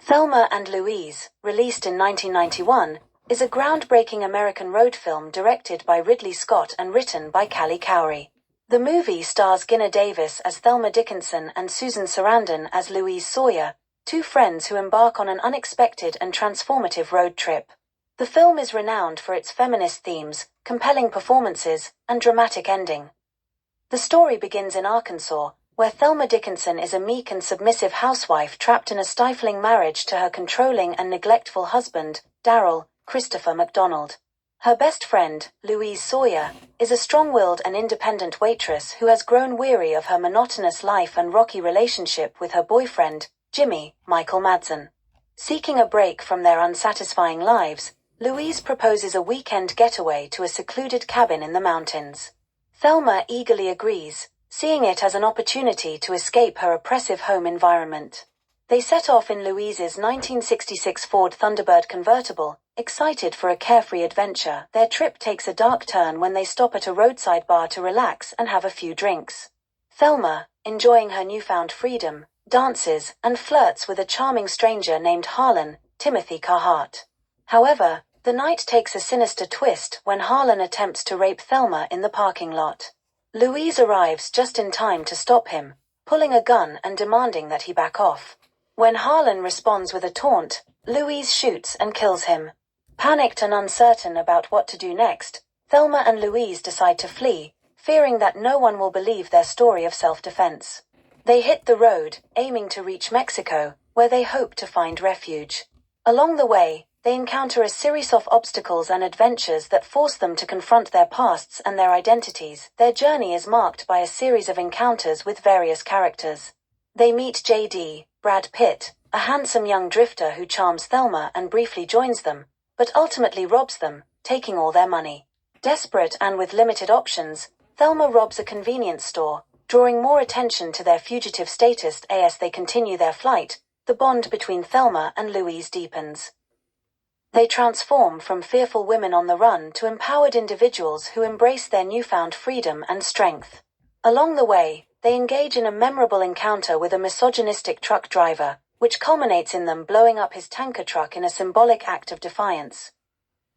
Thelma and Louise, released in 1991, is a groundbreaking American road film directed by Ridley Scott and written by Callie Cowrie. The movie stars Geena Davis as Thelma Dickinson and Susan Sarandon as Louise Sawyer, two friends who embark on an unexpected and transformative road trip. The film is renowned for its feminist themes, compelling performances, and dramatic ending. The story begins in Arkansas, where Thelma Dickinson is a meek and submissive housewife trapped in a stifling marriage to her controlling and neglectful husband, Darrell Christopher McDonald. Her best friend, Louise Sawyer, is a strong-willed and independent waitress who has grown weary of her monotonous life and rocky relationship with her boyfriend, Jimmy Michael Madsen. Seeking a break from their unsatisfying lives, Louise proposes a weekend getaway to a secluded cabin in the mountains. Thelma eagerly agrees, seeing it as an opportunity to escape her oppressive home environment. They set off in Louise's 1966 Ford Thunderbird convertible, excited for a carefree adventure. Their trip takes a dark turn when they stop at a roadside bar to relax and have a few drinks. Thelma, enjoying her newfound freedom, dances and flirts with a charming stranger named Harlan Timothy Carhart. However, the night takes a sinister twist when Harlan attempts to rape Thelma in the parking lot. Louise arrives just in time to stop him, pulling a gun and demanding that he back off. When Harlan responds with a taunt, Louise shoots and kills him. Panicked and uncertain about what to do next, Thelma and Louise decide to flee, fearing that no one will believe their story of self-defense. They hit the road, aiming to reach Mexico, where they hope to find refuge. Along the way, they encounter a series of obstacles and adventures that force them to confront their pasts and their identities. Their journey is marked by a series of encounters with various characters. They meet J.D. Brad Pitt, a handsome young drifter who charms Thelma and briefly joins them, but ultimately robs them, taking all their money. Desperate and with limited options, Thelma robs a convenience store, drawing more attention to their fugitive status as they continue their flight. The bond between Thelma and Louise deepens. They transform from fearful women on the run to empowered individuals who embrace their newfound freedom and strength. Along the way, they engage in a memorable encounter with a misogynistic truck driver, which culminates in them blowing up his tanker truck in a symbolic act of defiance.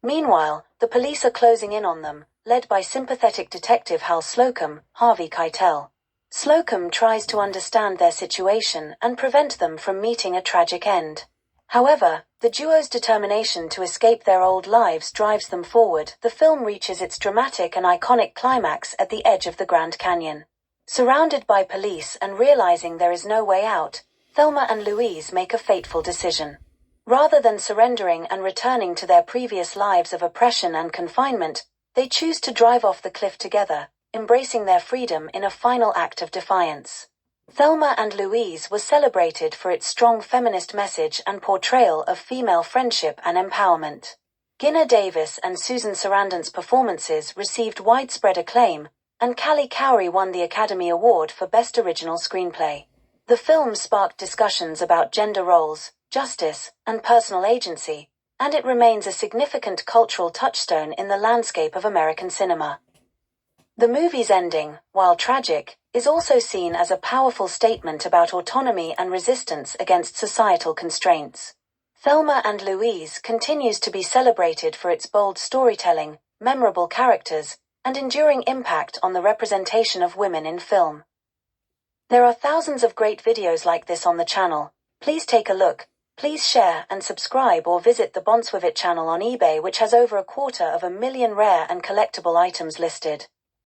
Meanwhile, the police are closing in on them, led by sympathetic detective Hal Slocum, Harvey Keitel. Slocum tries to understand their situation and prevent them from meeting a tragic end. However, the duo's determination to escape their old lives drives them forward. The film reaches its dramatic and iconic climax at the edge of the Grand Canyon. Surrounded by police and realizing there is no way out, Thelma and Louise make a fateful decision. Rather than surrendering and returning to their previous lives of oppression and confinement, they choose to drive off the cliff together, embracing their freedom in a final act of defiance. Thelma and Louise was celebrated for its strong feminist message and portrayal of female friendship and empowerment. Geena Davis and Susan Sarandon's performances received widespread acclaim, and Callie Cowrie won the Academy Award for Best Original Screenplay. The film sparked discussions about gender roles, justice, and personal agency, and it remains a significant cultural touchstone in the landscape of American cinema. The movie's ending, while tragic, is also seen as a powerful statement about autonomy and resistance against societal constraints. Thelma and Louise continues to be celebrated for its bold storytelling, memorable characters, and enduring impact on the representation of women in film. There are thousands of great videos like this on the channel. Please take a look. Please share and subscribe or visit the Bonswivit channel on eBay, which has over 250,000 rare and collectible items listed.